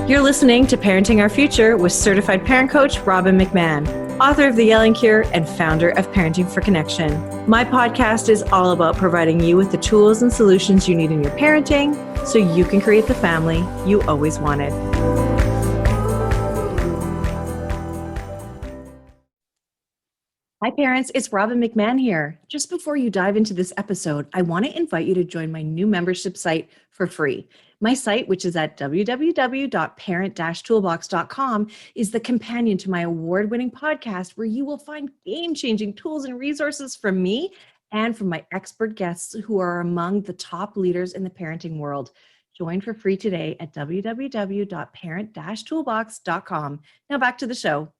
You're listening to Parenting Our Future with certified parent coach Robbin McManne, author of The Yelling Cure and founder of Parenting for Connection. My podcast is all about providing you with the tools and solutions you need in your parenting so you can create the family you always wanted. Hi parents, it's Robbin McManne here. Just before you dive into this episode, I want to invite you to join my new membership site for free. My site, which is at www.parent-toolbox.com, is the companion to my award-winning podcast where you will find game-changing tools and resources from me and from my expert guests who are among the top leaders in the parenting world. Join for free today at www.parent-toolbox.com. Now back to the show.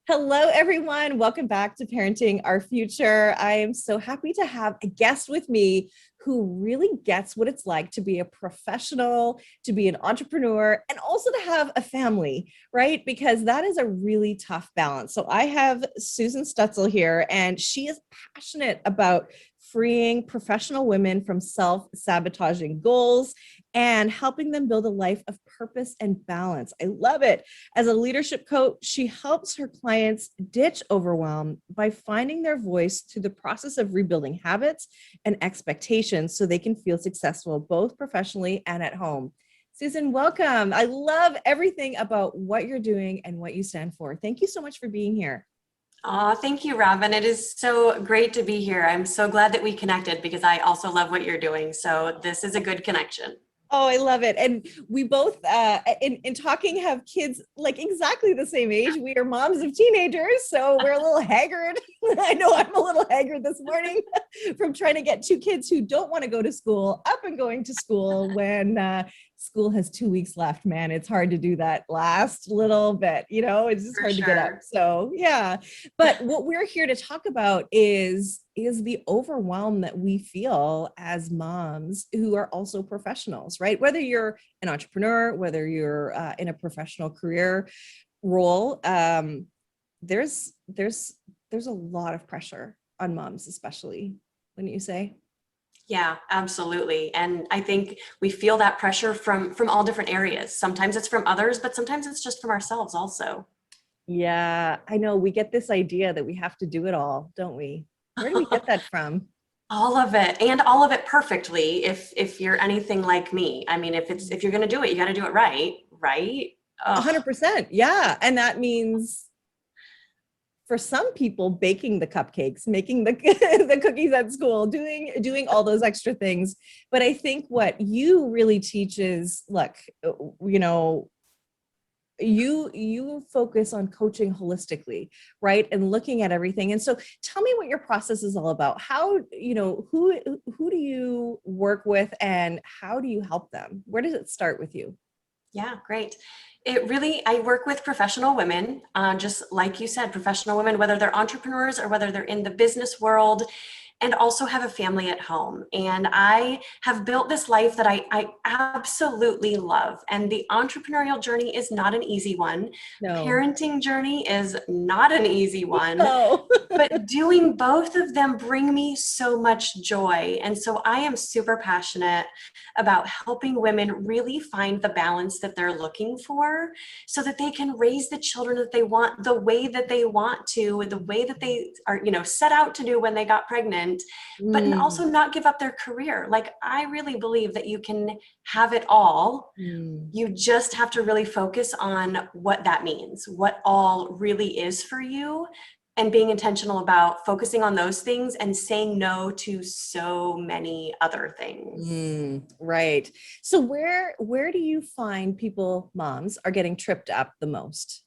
Hello, everyone. Welcome back to Parenting Our Future. I am so happy to have a guest with me who really gets what it's like to be a professional, to be an entrepreneur, and also to have a family, right? Because that is a really tough balance. So I have Susan Stutzel here, and she is passionate about freeing professional women from self-sabotaging goals and helping them build a life of purpose and balance. I love it. As a leadership coach, she helps her clients ditch overwhelm by finding their voice through the process of rebuilding habits and expectations so they can feel successful both professionally and at home. Susan, welcome. I love everything about what you're doing and what you stand for. Thank you so much for being here. Oh, thank you, Robbin. It is so great to be here. I'm so glad that we connected because I also love what you're doing. So this is a good connection. Oh, I love it. And we both, in talking, have kids like exactly the same age. We are moms of teenagers, so we're a little haggard. I know I'm a little haggard this morning from trying to get two kids who don't want to go to school up and going to school when school has 2 weeks left. Man, it's hard to do that last little bit, it's just hard to get up. So yeah, but what we're here to talk about is the overwhelm that we feel as moms who are also professionals, right? Whether you're an entrepreneur, whether you're in a professional career role, there's a lot of pressure on moms, especially, wouldn't you say? Yeah, absolutely. And I think we feel that pressure from all different areas. Sometimes it's from others, but sometimes it's just from ourselves also. Yeah, I know. We get this idea that we have to do it all, don't we? Where do we get that from? All of it, and all of it perfectly. If you're anything like me, I mean, if you're going to do it, you got to do it right, right? 100%. Yeah. And that means for some people, baking the cupcakes, making the cookies at school, doing all those extra things. But I think what you really teach is, look, you focus on coaching holistically, right? And looking at everything. And so tell me what your process is all about. How, who do you work with and how do you help them? Where does it start with you? Yeah, great. I work with professional women, just like you said, professional women, whether they're entrepreneurs or whether they're in the business world, and also have a family at home. And I have built this life that I absolutely love. And the entrepreneurial journey is not an easy one. No. Parenting journey is not an easy one. No. But doing both of them bring me so much joy. And so I am super passionate about helping women really find the balance that they're looking for so that they can raise the children that they want the way that they want to, the way that they are, set out to do when they got pregnant, but also not give up their career. Like, I really believe that you can have it all. You just have to really focus on what that means, what all really is for you, and being intentional about focusing on those things and saying no to so many other things. Right. So where do you find moms are getting tripped up the most?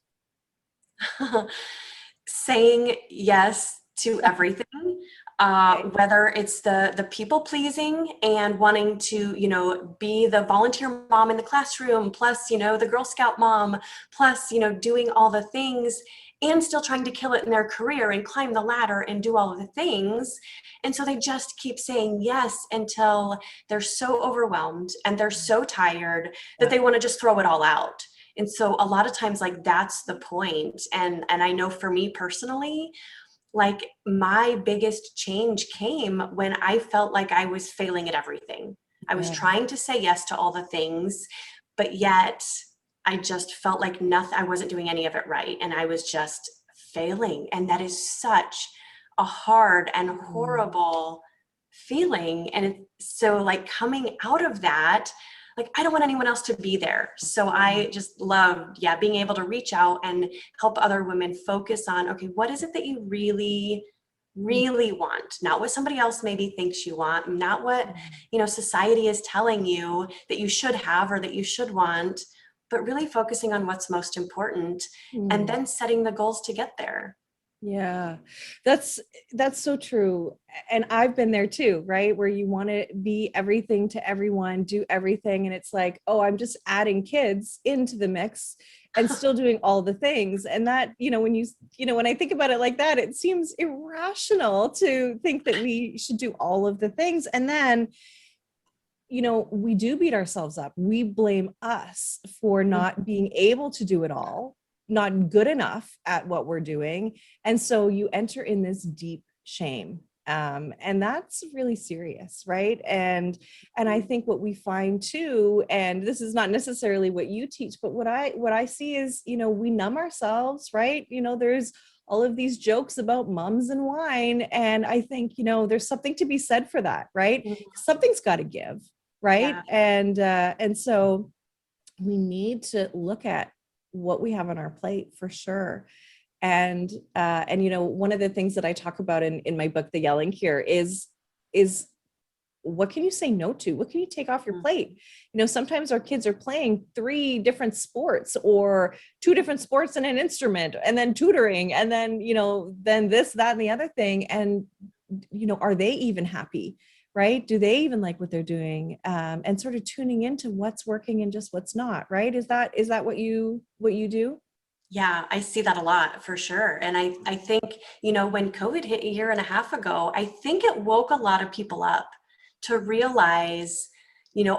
Saying yes to everything. Whether it's the people pleasing and wanting to, be the volunteer mom in the classroom, plus, the Girl Scout mom, plus, doing all the things and still trying to kill it in their career and climb the ladder and do all of the things. And so they just keep saying yes until they're so overwhelmed and they're so tired that they want to just throw it all out. And so a lot of times, like, that's the point. And I know for me personally, like, my biggest change came when I felt like I was failing at everything. I was trying to say yes to all the things, but yet I just felt like nothing, I wasn't doing any of it right. And I was just failing. And that is such a hard and horrible feeling. And so like coming out of that, like, I don't want anyone else to be there. So I just loved, being able to reach out and help other women focus on, okay, what is it that you really want? Not what somebody else maybe thinks you want, not what, society is telling you that you should have or that you should want, but really focusing on what's most important and then setting the goals to get there. Yeah, that's so true. And I've been there too, right? Where you want to be everything to everyone, do everything. And it's like, oh, I'm just adding kids into the mix and still doing all the things. And that, when I think about it like that, it seems irrational to think that we should do all of the things. And then, we do beat ourselves up. We blame us for not being able to do it all, not good enough at what we're doing. And so you enter in this deep shame. And that's really serious, right? And I think what we find too, and this is not necessarily what you teach, but what I see is, we numb ourselves, right? There's all of these jokes about mums and wine. And I think, there's something to be said for that, right? Something's got to give, right? Yeah. And so we need to look at what we have on our plate for sure. And one of the things that I talk about in my book, The Yelling Cure, is what can you say no to? What can you take off your plate? Sometimes our kids are playing 3 different sports or 2 different sports and an instrument, and then tutoring, and then, then this, that, and the other thing. And, are they even happy? Right? Do they even like what they're doing? And sort of tuning into what's working and just what's not, right? Is that what you do? Yeah, I see that a lot for sure. And I think, when COVID hit a year and a half ago, I think it woke a lot of people up to realize,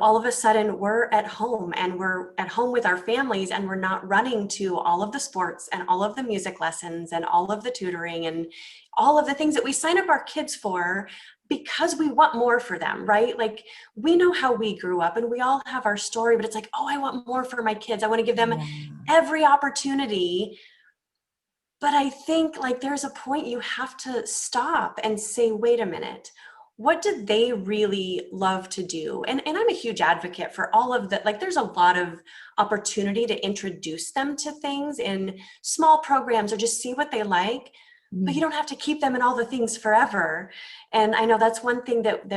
all of a sudden we're at home and we're at home with our families and we're not running to all of the sports and all of the music lessons and all of the tutoring and all of the things that we sign up our kids for because we want more for them, right? Like, we know how we grew up and we all have our story, but it's like, oh, I want more for my kids. I want to give them every opportunity. But I think like there's a point you have to stop and say, wait a minute, what do they really love to do? And I'm a huge advocate for all of that. Like, there's a lot of opportunity to introduce them to things in small programs or just see what they like, but you don't have to keep them in all the things forever. And I know that's one thing that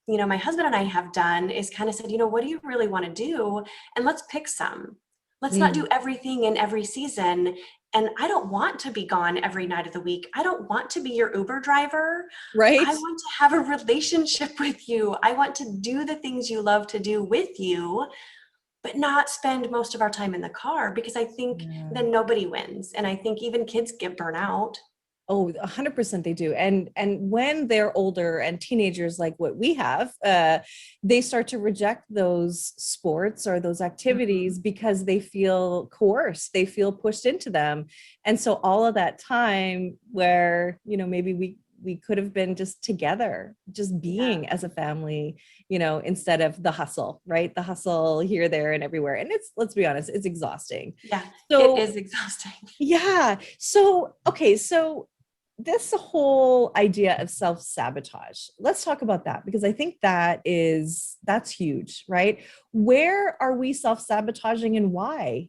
my husband and I have done is kind of said, what do you really want to do? And let's pick some. Let's not do everything in every season. And I don't want to be gone every night of the week. I don't want to be your Uber driver. Right. I want to have a relationship with you. I want to do the things you love to do with you, but not spend most of our time in the car, because I think then nobody wins. And I think even kids get burnout. Oh, 100% they do. And when they're older and teenagers, like what we have, they start to reject those sports or those activities because they feel coerced, they feel pushed into them. And so all of that time where, maybe we could have been just together, just being as a family, instead of the hustle, right? The hustle here, there, and everywhere. And let's be honest, it's exhausting. Yeah, So it is exhausting. yeah. So, okay. So this whole idea of self-sabotage, let's talk about that, because I think that's huge, right? Where are we self-sabotaging and why?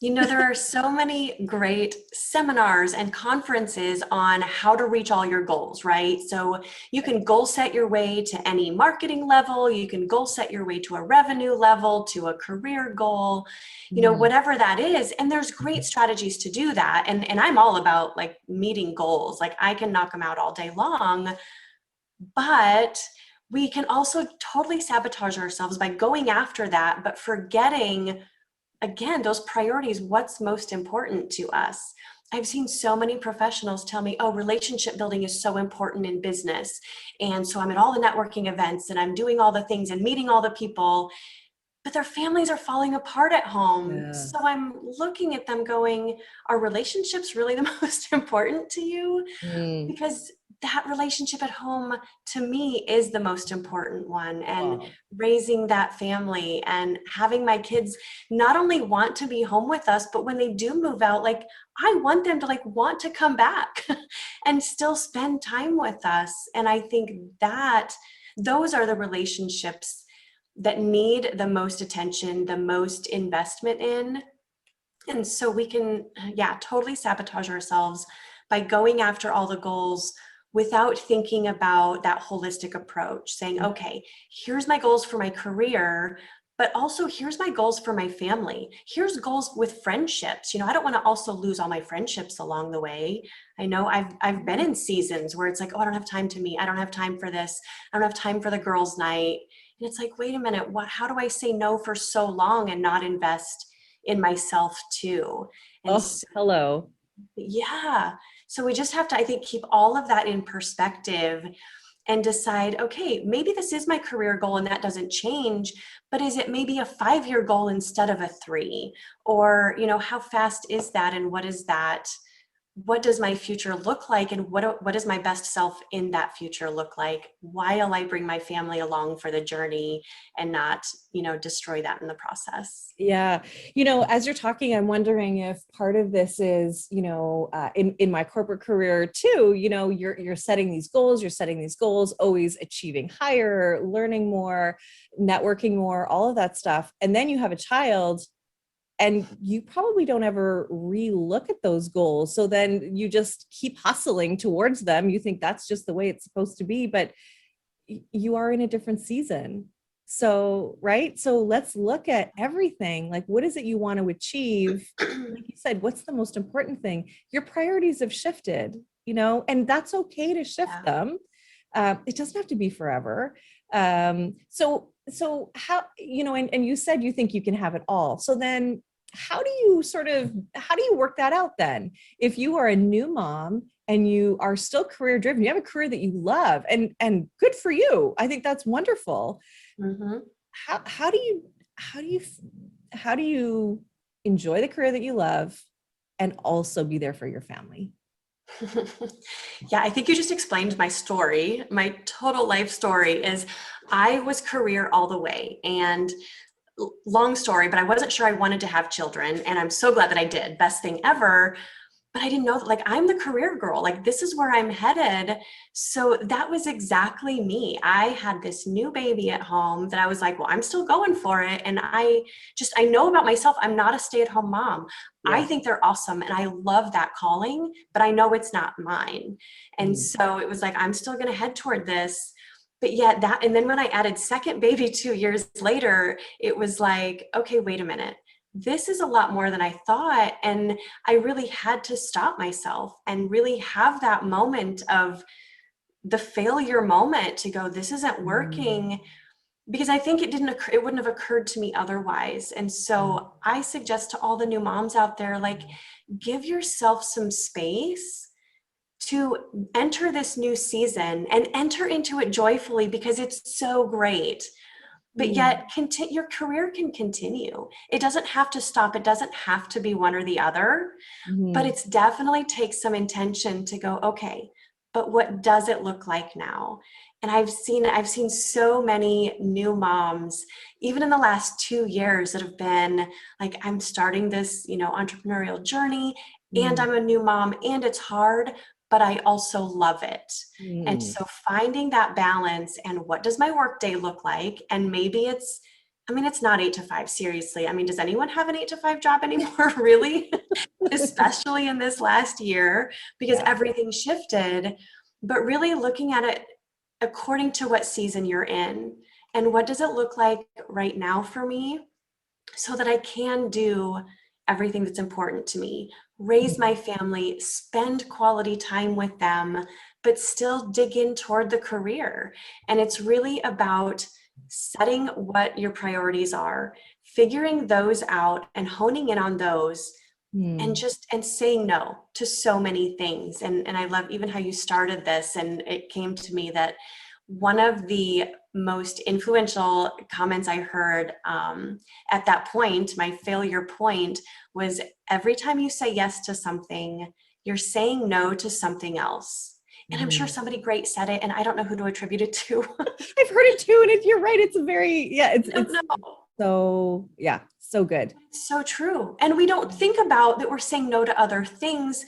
There are so many great seminars and conferences on how to reach all your goals, right? So you can goal set your way to any marketing level. You can goal set your way to a revenue level, to a career goal, whatever that is. And there's great strategies to do that. And I'm all about like meeting goals. Like, I can knock them out all day long, but we can also totally sabotage ourselves by going after that, but forgetting, again, those priorities, what's most important to us. I've seen so many professionals tell me, oh, relationship building is so important in business. And so I'm at all the networking events and I'm doing all the things and meeting all the people, but their families are falling apart at home. Yeah. So I'm looking at them going, are relationships really the most important to you? Because that relationship at home to me is the most important one. And Wow. raising that family and having my kids not only want to be home with us, but when they do move out, like I want them to like want to come back and still spend time with us. And I think that those are the relationships that need the most attention, the most investment in. And so we can, yeah, totally sabotage ourselves by going after all the goals without thinking about that holistic approach, saying, okay, here's my goals for my career, but also here's my goals for my family. Here's goals with friendships. You know, I don't want to also lose all my friendships along the way. I know I've been in seasons where it's like, oh, I don't have time to meet. I don't have time for this. I don't have time for the girls' night. And it's like, wait a minute, how do I say no for so long and not invest in myself too? And Oh, so, hello. yeah. So we just have to, I think, keep all of that in perspective and decide, okay, maybe this is my career goal and that doesn't change, but is it maybe a 5-year goal instead of a 3? Or, you know, how fast is that? And what is that? What does my future look like? And what does my best self in that future look like while I bring my family along for the journey and not, you know, destroy that in the process? Yeah. You know, as you're talking, I'm wondering if part of this is, you know, in my corporate career too, you know, you're setting these goals, always achieving higher, learning more, networking more, all of that stuff. And then you have a child and you probably don't ever re-look at those goals. So then you just keep hustling towards them. You think that's just the way it's supposed to be, but you are in a different season. So, right. So let's look at everything. Like, what is it you want to achieve? Like you said, what's the most important thing? Your priorities have shifted, you know, and that's okay to shift Yeah. them. It doesn't have to be forever. So how, you know, and you said you think you can have it all. So then how do you work that out then? If you are a new mom and you are still career driven, you have a career that you love, and good for you. I think that's wonderful. Mm-hmm. How do you how do you how do you enjoy the career that you love and also be there for your family? Yeah, I think you just explained my story. My total life story is I was career all the way. And long story, but I wasn't sure I wanted to have children. And I'm so glad that I did. Best thing ever. But I didn't know that, like, I'm the career girl, like this is where I'm headed. So that was exactly me. I had this new baby at home that I was like, well, I'm still going for it. And I know about myself, I'm not a stay-at-home mom. I Yeah. think they're awesome and I love that calling, but I know it's not mine. And Mm. so it was like, I'm still going to head toward this. But yet and then when I added second baby 2 years later, it was like, okay, wait a minute, this is a lot more than I thought. And I really had to stop myself and really have that moment of the failure moment to go, this isn't Mm. working, because I think it wouldn't have occurred to me otherwise. And Yeah. so I suggest to all the new moms out there, like, give yourself some space to enter this new season and enter into it joyfully, because it's so great. But Mm. yet your career can continue. It doesn't have to stop. It doesn't have to be one or the other, but Mhm. it's definitely takes some intention to go, okay, but what does it look like now? And I've seen so many new moms, even in the last 2 years, that have been like, I'm starting this, you know, entrepreneurial journey, and Mm. I'm a new mom and it's hard, but I also love it. And Mm. so finding that balance, and what does my workday look like? And maybe it's not 8 to 5, seriously. I mean, does anyone have an 8 to 5 job anymore, really? Especially in this last year, because Yeah. everything shifted. But really looking at it according to what season you're in, and what does it look like right now for me, so that I can do everything that's important to me, raise my family, spend quality time with them, but still dig in toward the career. And it's really about setting what your priorities are, figuring those out and honing in on those, and Mm. saying no to so many things. And I love even how you started this, and it came to me that one of the most influential comments I heard at that point, my failure point, was every time you say yes to something, you're saying no to something else. And I'm sure somebody great said it, and I don't know who to attribute it to. I've heard it too. And if you're right, it's a very, yeah, I don't know. so, yeah, so good. It's so true. And we don't think about that we're saying no to other things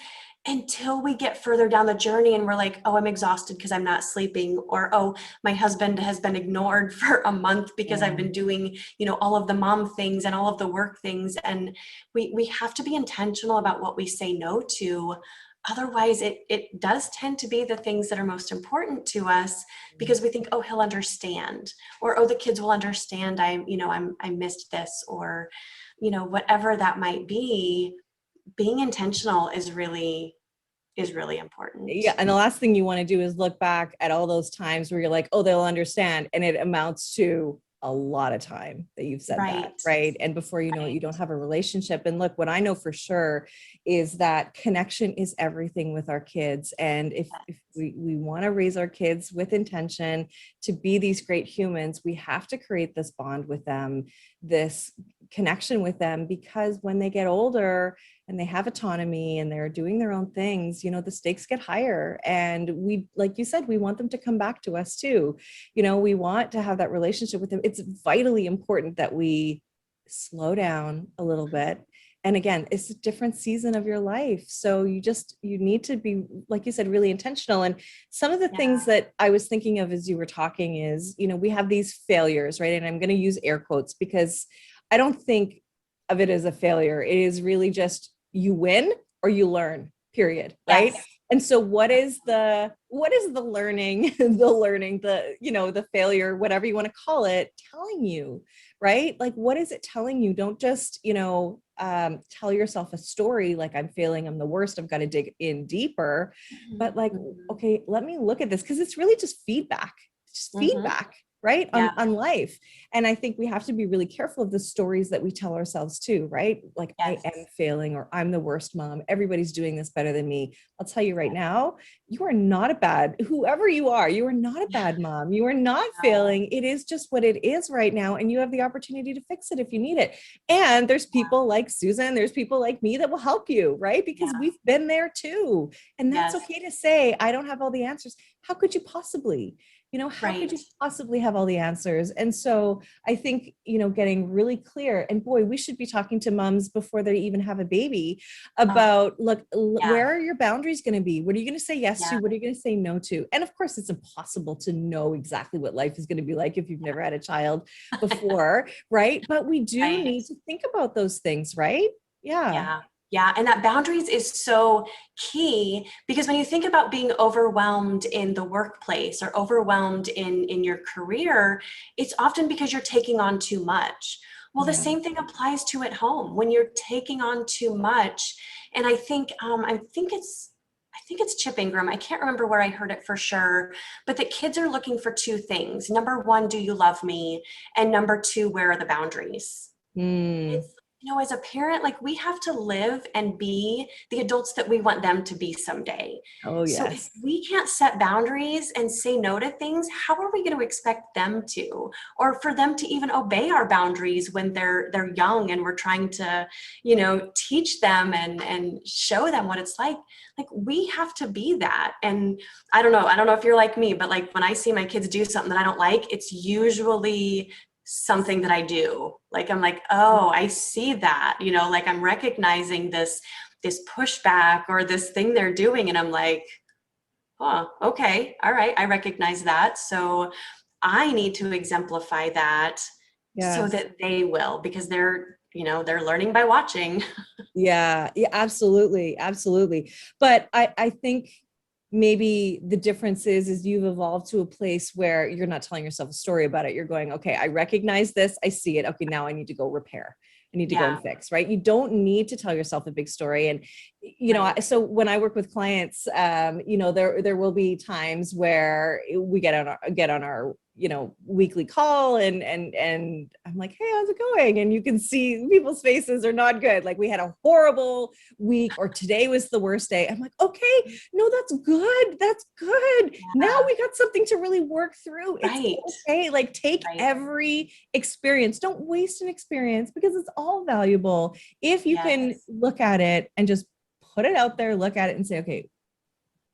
until we get further down the journey and we're like, oh, I'm exhausted because I'm not sleeping, or oh, my husband has been ignored for a month because I've been doing, all of the mom things and all of the work things. And we have to be intentional about what we say no to. Otherwise, it does tend to be the things that are most important to us because we think, oh, he'll understand, or oh, the kids will understand. I missed this, or whatever that might be. Being intentional is really important. Yeah. And the last thing you want to do is look back at all those times where you're like, oh, they'll understand. And it amounts to a lot of time that you've said that, right? And before you know it, you don't have a relationship. And look, what I know for sure is that connection is everything with our kids. And if we want to raise our kids with intention to be these great humans, we have to create this bond with them, this connection with them, because when they get older and they have autonomy and they're doing their own things, the stakes get higher. And we, like you said, we want them to come back to us too. We want to have that relationship with them. It's vitally important that we slow down a little bit. And again, it's a different season of your life. So you need to be, like you said, really intentional. And some of the things that I was thinking of as you were talking is, we have these failures, right? And I'm going to use air quotes because I don't think of it as a failure. It is really just you win or you learn, period. Right. Yes. And so what is the learning, the failure, whatever you want to call it, telling you, right? Like, what is it telling you? Don't just, tell yourself a story like I'm failing, I'm the worst, I've got to dig in deeper, but like, okay, let me look at this, because it's really just feedback, right? On life. And I think we have to be really careful of the stories that we tell ourselves too, right? Like, I am failing, or I'm the worst mom. Everybody's doing this better than me. I'll tell you right now, you are not a bad, whoever you are not a bad mom. You are not failing. It is just what it is right now. And you have the opportunity to fix it if you need it. And there's people like Susan, there's people like me that will help you, right? Because we've been there too. And that's okay to say, I don't have all the answers. How could you possibly? How could you possibly have all the answers? And so I think, getting really clear, and boy, we should be talking to moms before they even have a baby about, where are your boundaries going to be? What are you going to say yes to? What are you going to say no to? And of course, it's impossible to know exactly what life is going to be like if you've never had a child before, right? But we do need to think about those things, right? Yeah. And that boundaries is so key, because when you think about being overwhelmed in the workplace or overwhelmed in your career, it's often because you're taking on too much. Well, the same thing applies to at home when you're taking on too much. And I think it's Chip Ingram. I can't remember where I heard it for sure, but that kids are looking for two things. Number one, do you love me? And number two, where are the boundaries? It's, as a parent, like, we have to live and be the adults that we want them to be someday. Oh, yes. So if we can't set boundaries and say no to things, how are we going to expect them to, or for them to even obey our boundaries when they're young and we're trying to, teach them and show them what it's like? Like, we have to be that. And I don't know if you're like me, but like, when I see my kids do something that I don't like, it's usually something that I do. Like, I'm like, oh, I see that, like, I'm recognizing this pushback or this thing they're doing. And I'm like, oh, okay. All right. I recognize that. So I need to exemplify that so that they will, because they're learning by watching. Yeah, absolutely. Absolutely. But I think maybe the difference is you've evolved to a place where you're not telling yourself a story about it. You're going, okay, I recognize this. I see it. Okay, now I need to go repair. I need to go and fix, right? You don't need to tell yourself a big story. And, so when I work with clients, there will be times where we get on our weekly call and I'm like, hey, how's it going? And you can see people's faces are not good. Like, we had a horrible week, or today was the worst day. I'm like, okay, no, that's good. That's good. Yeah. Now we got something to really work through. It's okay. Like, take every experience. Don't waste an experience, because it's all valuable. If you can look at it and just put it out there, look at it and say, okay,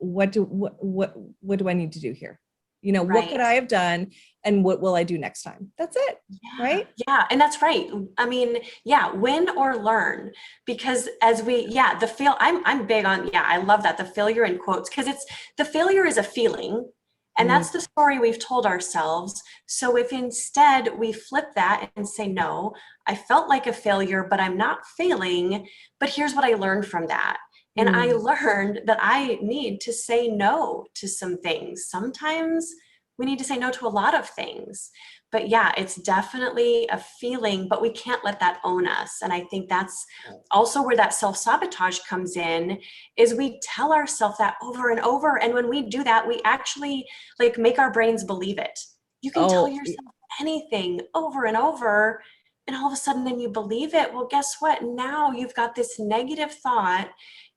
what do I need to do here? You know, what Right. could I have done and what will I do next time? That's it. Yeah, Right. yeah, and that's right. I mean, yeah, win or learn, because as we, yeah, the fail, I'm big on, yeah, I love that, the failure in quotes, because it's, the failure is a feeling, and Mm, that's the story we've told ourselves. So if instead we flip that and say, no, I felt like a failure, but I'm not failing, but here's what I learned from that. And I mm. learned that I need to say no to some things. Sometimes we need to say no to a lot of things. But yeah, it's definitely a feeling, but we can't let that own us. And I think that's also where that self-sabotage comes in, is we tell ourselves that over and over. And when we do that, we actually like make our brains believe it. You can tell Oh, yourself anything over and over, and all of a sudden then you believe it. Well, guess what? Now you've got this negative thought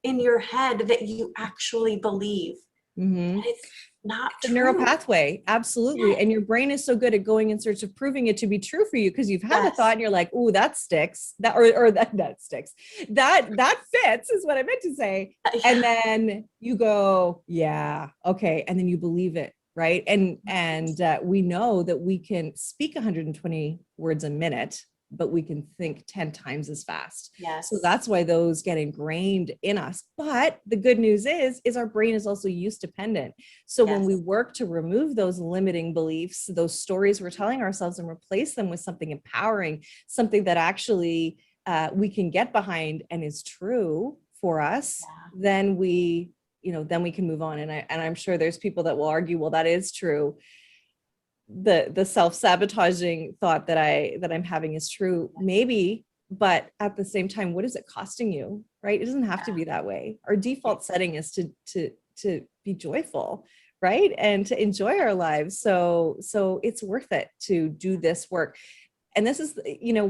in your head that you actually believe. mm-hmm. And it's not It's a neural true. pathway. Absolutely. Yes. And your brain is so good at going in search of proving it to be true for you because you've had a Yes. thought and you're like, oh, that sticks. That or that sticks. That fits is what I meant to say. And then you go, yeah, okay. And then you believe it. Right. And we know that we can speak 120 words a minute, but we can think 10 times as fast. So Yes. that's why those get ingrained in us. But the good news is our brain is also use dependent. So when we Yes. work to remove those limiting beliefs, those stories we're telling ourselves, and replace them with something empowering, something that actually we can get behind and is true for us, Yeah. then then we can move on. And I'm sure there's people that will argue, well, that is true. The self-sabotaging thought that I'm having is true, maybe, but at the same time, what is it costing you? Right? It doesn't have to be that way. Our Yeah. default setting is to be joyful, right? And to enjoy our lives. So it's worth it to do this work. And this is,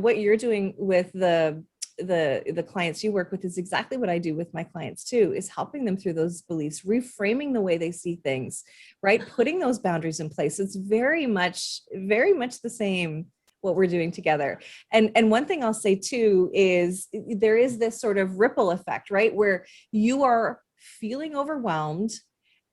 what you're doing with the clients you work with is exactly what I do with my clients too, is helping them through those beliefs, reframing the way they see things, right? Putting those boundaries in place. It's very much the same what we're doing together. And one thing I'll say too is there is this sort of ripple effect, right? Where you are feeling overwhelmed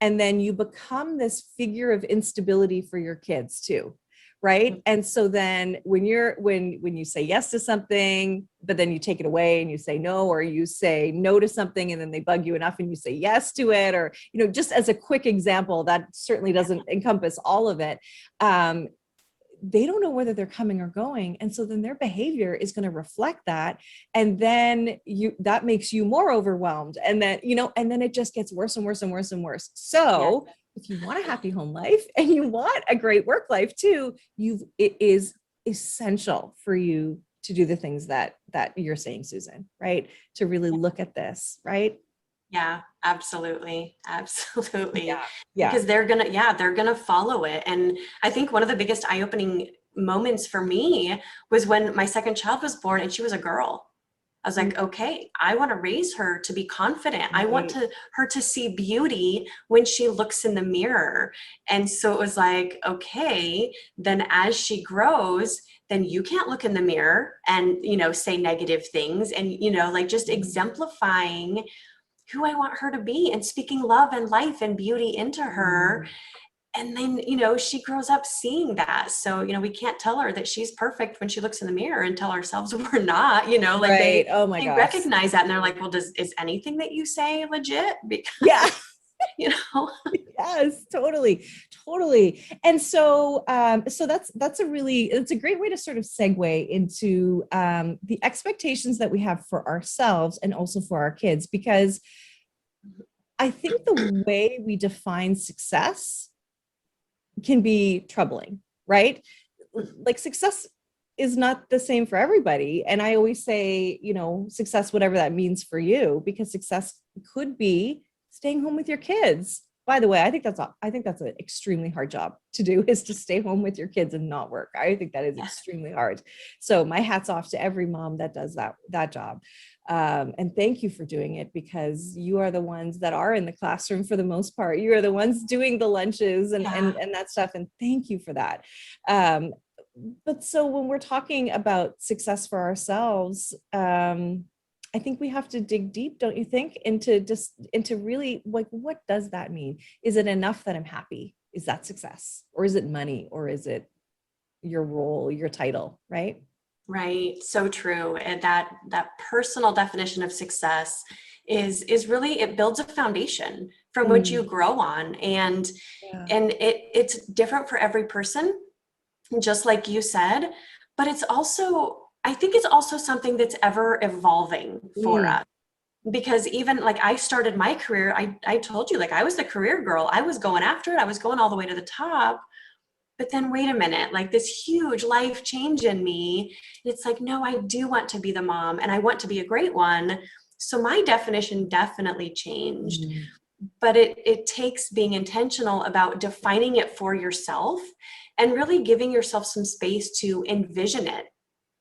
and then you become this figure of instability for your kids too. Right. And so then when you say yes to something, but then you take it away and you say no, or you say no to something and then they bug you enough and you say yes to it, or, just as a quick example, that certainly doesn't encompass all of it. They don't know whether they're coming or going. And so then their behavior is going to reflect that. And then that makes you more overwhelmed. And then, and then it just gets worse and worse and worse and worse. So if you want a happy home life and you want a great work life too, it is essential for you to do the things that you're saying, Susan, right? To really look at this, right? Yeah, absolutely. Absolutely. Yeah. Yeah. Because they're gonna follow it. And I think one of the biggest eye-opening moments for me was when my second child was born and she was a girl. I was like, okay, I want to raise her to be confident. I want her to see beauty when she looks in the mirror. And so it was like, okay, then as she grows, then you can't look in the mirror and, say negative things and, like just exemplifying who I want her to be and speaking love and life and beauty into her. And then, she grows up seeing that. So, we can't tell her that she's perfect when she looks in the mirror and tell ourselves we're not, like Right. Oh my they gosh. recognize that and they're like, well, is anything that you say legit? Because, Yeah. you know, Yes, totally, totally. And so, so it's a great way to sort of segue into the expectations that we have for ourselves and also for our kids, because I think the way we define success can be troubling, right? Like success is not the same for everybody. And I always say, success, whatever that means for you, because success could be staying home with your kids. By the way, I think that's an extremely hard job to do, is to stay home with your kids and not work. I think that is extremely hard. So my hat's off to every mom that does that job. And thank you for doing it, because you are the ones that are in the classroom for the most part. You are the ones doing the lunches and that stuff. And thank you for that. But so when we're talking about success for ourselves, I think we have to dig deep, don't you think, into really like, what does that mean? Is it enough that I'm happy? Is that success? Or is it money? Or is it your role, your title, right? Right. So true. And that personal definition of success is really, it builds a foundation from which you Mm, grow on. And yeah. it's different for every person, just like you said, but it's also, I think it's also something that's ever evolving for Mm, us. Because even like I started my career, I told you, like I was the career girl. I was going after it. I was going all the way to the top. But then wait a minute, like this huge life change in me. It's like, no, I do want to be the mom and I want to be a great one. So my definition definitely changed. mm, But it takes being intentional about defining it for yourself and really giving yourself some space to envision it.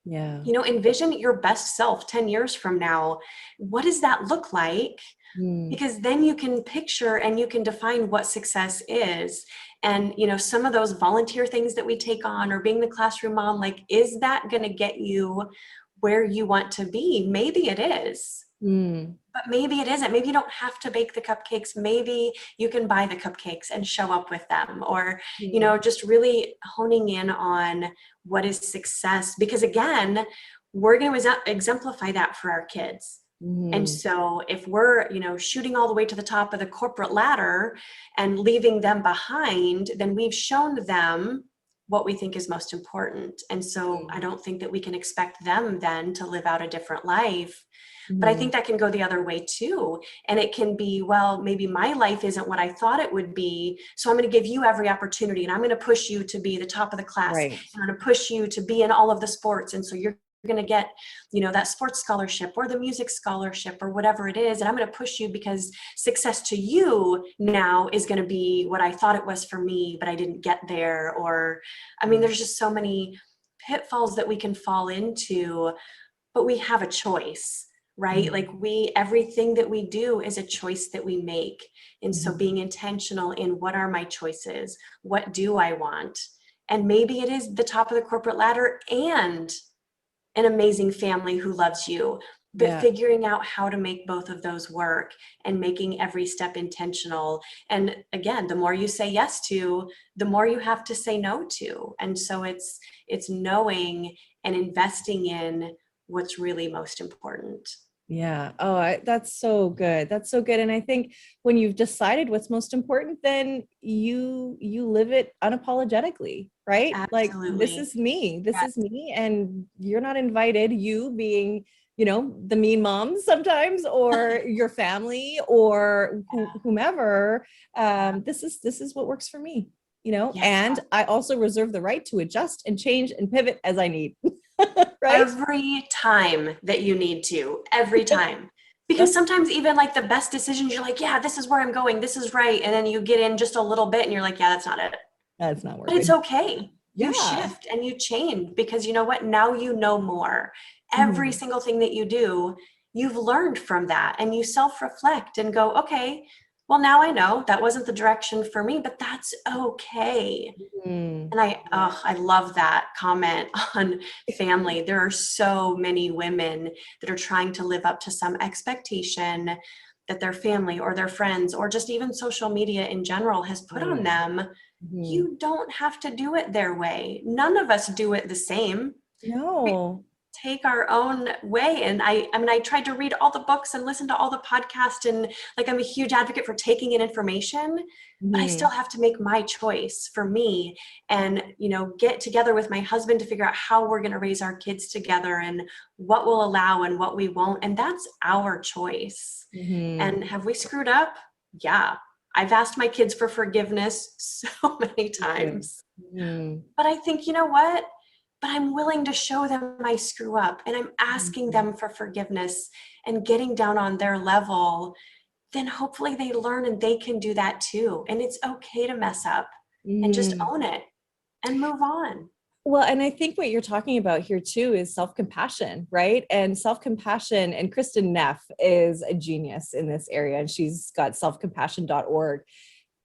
yeah. You know, envision your best self 10 years from now. What does that look like? Mm, Because then you can picture and you can define what success is. And you know, some of those volunteer things that we take on, or being the classroom mom, like, is that going to get you where you want to be? Maybe it is, mm, but maybe it isn't. Maybe you don't have to bake the cupcakes. Maybe you can buy the cupcakes and show up with them. Or you mm, know, just really honing in on what is success, because again, we're going to exemplify that for our kids. And mm, so if we're, you know, shooting all the way to the top of the corporate ladder and leaving them behind, then we've shown them what we think is most important. And so I mm, don't think that we can expect them then to live out a different life. But I mm, think that can go the other way too. And it can be, well, maybe my life isn't what I thought it would be. So I'm going to give you every opportunity and I'm going to push you to be the top of the class. right. And I'm going to push you to be in all of the sports. And so you're going to get, you know, that sports scholarship or the music scholarship or whatever it is. And I'm going to push you because success to you now is going to be what I thought it was for me, but I didn't get there. Or, I mean, Mm, there's just so many pitfalls that we can fall into, but we have a choice, right? mm, Like everything that we do is a choice that we make. And so mhm. being intentional in what are my choices? What do I want? And maybe it is the top of the corporate ladder and an amazing family who loves you, but Yeah. figuring out how to make both of those work and making every step intentional. And again, the more you say yes to, the more you have to say no to. And so it's knowing and investing in what's really most important. Yeah. Oh, that's so good. That's so good. And I think when you've decided what's most important, then you live it unapologetically, right? Like, this Absolutely. is me. This Yes. is me, and you're not invited. You being, the mean mom sometimes, or your family, or whomever. This is what works for me. Yes. And I also reserve the right to adjust and change and pivot as I need. Right? Every time that you need to, every time. Because sometimes even like the best decisions, you're like, yeah, this is where I'm going. This is right. And then you get in just a little bit and you're like, yeah, that's not it. That's not But it's working. okay. You Yeah. shift and you change because you know what? Now you know more. Every Mhm. single thing that you do, you've learned from that and you self reflect and go, okay, well, now I know that wasn't the direction for me, but that's okay. Mm. And I love that comment on family. There are so many women that are trying to live up to some expectation that their family or their friends or just even social media in general has put on Mm. them. Mhm. You don't have to do it their way. None of us do it the same. We No. take our own way. And I mean, I tried to read all the books and listen to all the podcasts, and like, I'm a huge advocate for taking in information, but I still Mhm. have to make my choice for me and, you know, get together with my husband to figure out how we're going to raise our kids together and what we'll allow and what we won't. And that's our choice. Mhm. And have we screwed up? Yeah. I've asked my kids for forgiveness so many Me too. times. Mhm. But I think, you know what? But I'm willing to show them I screw up and I'm asking Mhm. them for forgiveness and getting down on their level. Then hopefully they learn and they can do that too. And it's okay to mess up and just Mhm. own it and move on. Well, and I think what you're talking about here too is self-compassion, right? And self-compassion, and Kristen Neff is a genius in this area, and she's got selfcompassion.org.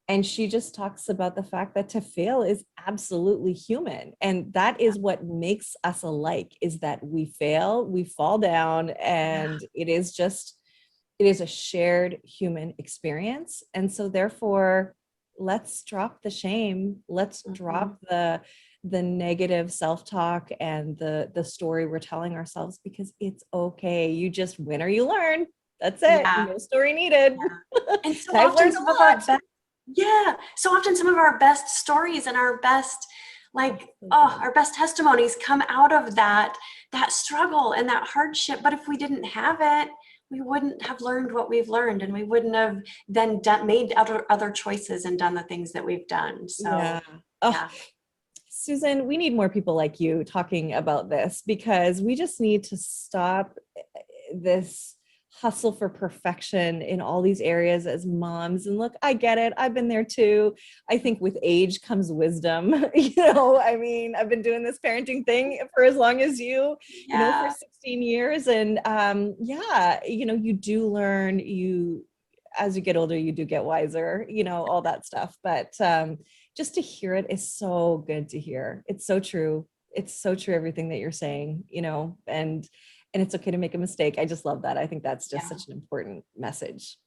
And she just talks about the fact that to fail is absolutely human. And that is what makes us alike, is that we fail, we fall down, and it is a shared human experience. And so therefore, let's drop the shame. Let's drop the negative self-talk and the story we're telling ourselves, because it's okay. You just win or you learn. That's it. Yeah. No story needed. Yeah. And so I've often learned a some of our lot. best, yeah, so often some of our best stories and our best, like, our best testimonies come out of that struggle and that hardship. But if we didn't have it, we wouldn't have learned what we've learned, and we wouldn't have then made other choices and done the things that we've done. So Yeah. Oh, yeah. Susan, we need more people like you talking about this, because we just need to stop this hustle for perfection in all these areas as moms. And look, I get it. I've been there too. I think with age comes wisdom. I mean, I've been doing this parenting thing for as long as for 16 years. And yeah, you do learn, as you get older, you do get wiser, all that stuff. But just to hear it is so good to hear. It's so true. It's so true, everything that you're saying, and it's okay to make a mistake. I just love that. I think that's just such an important message.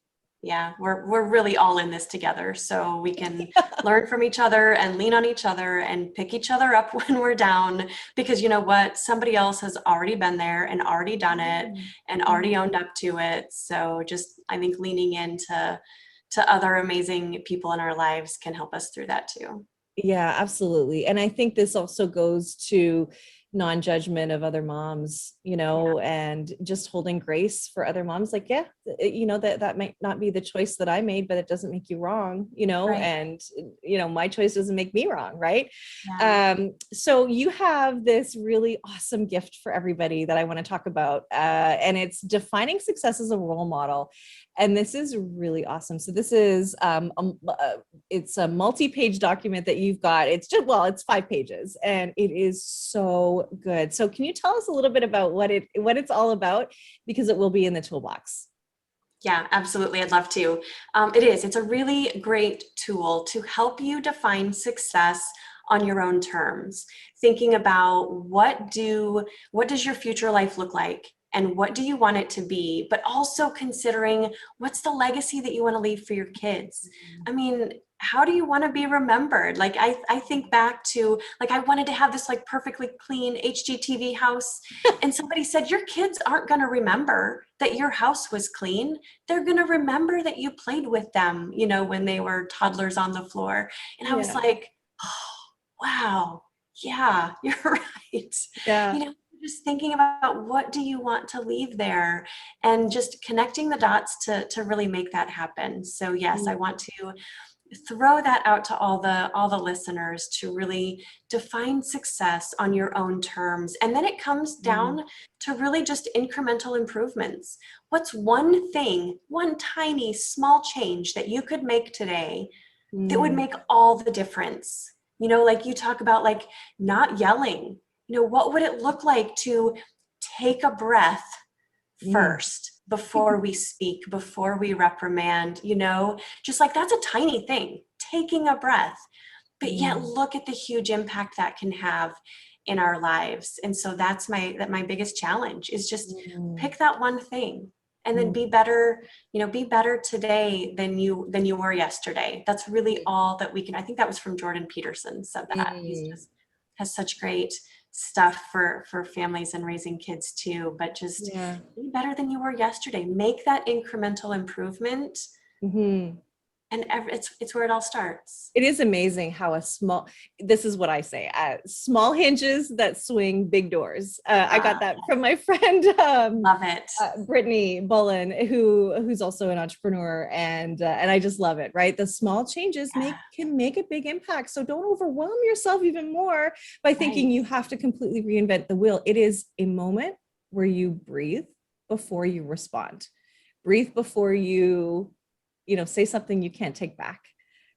Yeah, we're really all in this together, so we can learn from each other and lean on each other and pick each other up when we're down, because you know what? Somebody else has already been there and already done it and already owned up to it. So just, I think, leaning into other amazing people in our lives can help us through that too. Yeah, absolutely. And I think this also goes to non-judgment of other moms, and just holding grace for other moms. Like, yeah, that might not be the choice that I made, but it doesn't make you wrong, Right. and, my choice doesn't make me wrong. Right. Yeah. So you have this really awesome gift for everybody that I want to talk about. And it's defining success as a role model. And this is really awesome. So this is, it's a multi-page document that you've got. It's 5 pages, and it is so good. So can you tell us a little bit about what it's all about? Because it will be in the toolbox. Yeah, absolutely. I'd love to. It's a really great tool to help you define success on your own terms, thinking about what does your future life look like, and what do you want it to be, but also considering what's the legacy that you want to leave for your kids. I mean, how do you want to be remembered? Like, I think back to, like, I wanted to have this like perfectly clean HGTV house, and somebody said, your kids aren't going to remember that your house was clean. They're going to remember that you played with them, when they were toddlers on the floor. And I was like, oh, wow, yeah, you're right. Yeah. Just thinking about what do you want to leave there, and just connecting the dots to really make that happen. So yes, I want to throw that out to all the listeners to really define success on your own terms. And then it comes down to really just incremental improvements. What's one thing, one tiny small change that you could make today that would make all the difference? Like you talk about, like, not yelling. What would it look like to take a breath first before we speak, before we reprimand? Just like, that's a tiny thing, taking a breath, but yet look at the huge impact that can have in our lives. And so that's my biggest challenge, is just pick that one thing, and then be better today than you were yesterday. That's really all that we can. I think that was from Jordan Peterson said that. He's just has such great stuff for families and raising kids too. But just be better than you were yesterday. Make that incremental improvement. And it's where it all starts. It is amazing how this is what I say, small hinges that swing big doors. I got that from my friend, Love it. Brittany Bullen, who's also an entrepreneur, and I just love it, right? The small changes can make a big impact. So don't overwhelm yourself even more by thinking you have to completely reinvent the wheel. It is a moment where you breathe before you respond. Breathe before you say something you can't take back,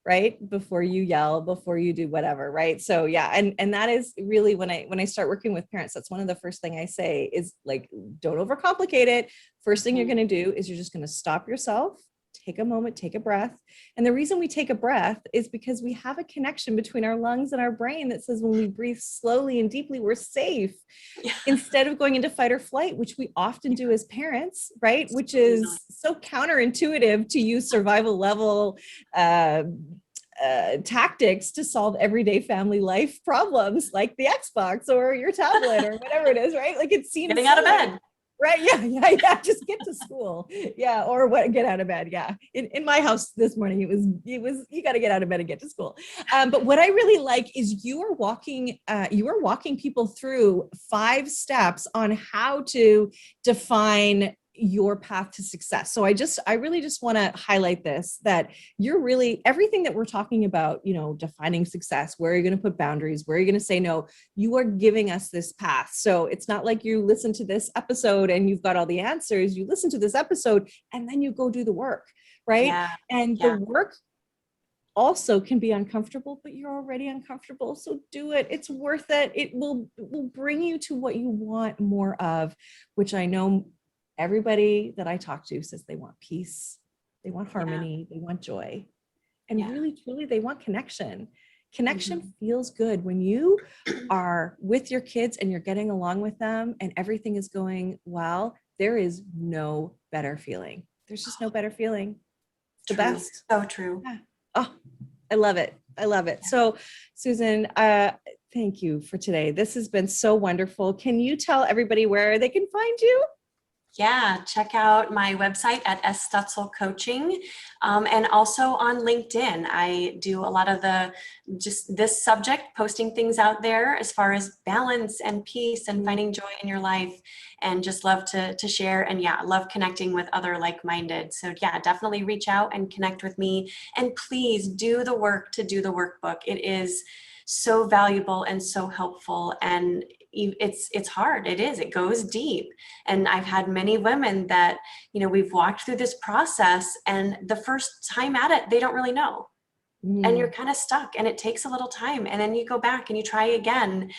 right? Before you yell, before you do whatever, right? So yeah, and that is really, when I start working with parents, that's one of the first thing I say is, like, don't overcomplicate it. First thing you're going to do is you're just going to stop yourself, take a moment, take a breath. And the reason we take a breath is because we have a connection between our lungs and our brain that says when we breathe slowly and deeply, we're safe. Yeah. Instead of going into fight or flight, which we often do as parents, right? Which is so counterintuitive to use survival level tactics to solve everyday family life problems like the Xbox or your tablet or whatever it is, right? Like it seems getting out of bed. Right. Yeah. Just get to school. Yeah. Or what? Get out of bed. Yeah. In my house this morning, it was, you got to get out of bed and get to school. But what I really like is you are walking people through 5 steps on how to define your path to success. So I really just want to highlight this, that you're really, everything that we're talking about, defining success, where you're going to put boundaries, where you're going to say no, you are giving us this path. So it's not like you listen to this episode and you've got all the answers. You listen to this episode and then you go do the work, right? Yeah. And the work also can be uncomfortable, but you're already uncomfortable. So do it. It's worth it. It will bring you to what you want more of, which I know everybody that I talk to says they want peace, they want harmony, they want joy, and really, truly, they want connection. Connection feels good when you are with your kids and you're getting along with them and everything is going well. There is no better feeling. There's just no better feeling. It's the best. So true. Yeah. Oh, I love it. I love it. So, Susan, thank you for today. This has been so wonderful. Can you tell everybody where they can find you? Yeah, check out my website at Stutzel Coaching, and also on LinkedIn. I do a lot of just this subject, posting things out there as far as balance and peace and finding joy in your life, and just love to share, and love connecting with other like-minded. So definitely reach out and connect with me, and please do the work to do the workbook. It is so valuable and so helpful, and it's hard. It goes deep. And I've had many women that, we've walked through this process, and the first time at it, they don't really know. And you're kind of stuck, and it takes a little time, and then you go back and you try again,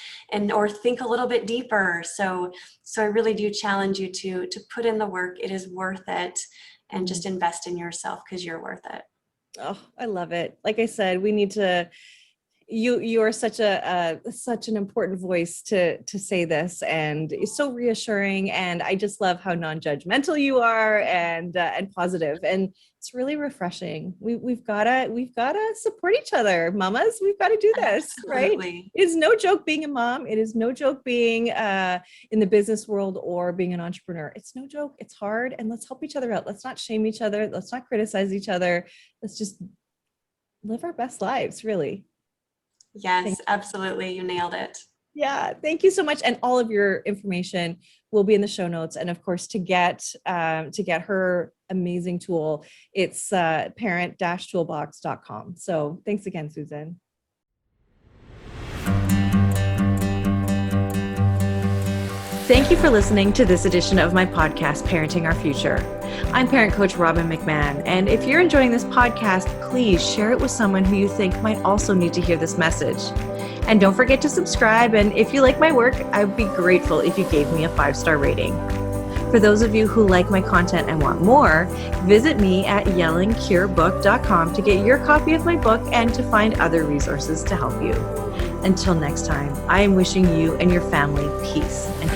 or think a little bit deeper. So I really do challenge you to put in the work. It is worth it, and just invest in yourself, because you're worth it. Oh, I love it. Like I said, we need to, you are such an important voice to say this, and it's so reassuring. And I just love how non-judgmental you are, and positive, and it's really refreshing. We've gotta support each other, mamas. We've got to do this. Absolutely. Right? It is no joke being a mom. It is no joke being in the business world or being an entrepreneur. It's no joke. It's hard, and let's help each other out. Let's not shame each other. Let's not criticize each other. Let's just live our best lives, really. Yes, absolutely. You nailed it. Yeah. Thank you so much. And all of your information will be in the show notes. And of course, to get her amazing tool, it's parent-toolbox.com. So thanks again, Susan. Thank you for listening to this edition of my podcast, Parenting Our Future. I'm parent coach Robbin McManne, and if you're enjoying this podcast, please share it with someone who you think might also need to hear this message. And don't forget to subscribe, and if you like my work, I would be grateful if you gave me a 5-star rating. For those of you who like my content and want more, visit me at yellingcurebook.com to get your copy of my book and to find other resources to help you. Until next time, I am wishing you and your family peace and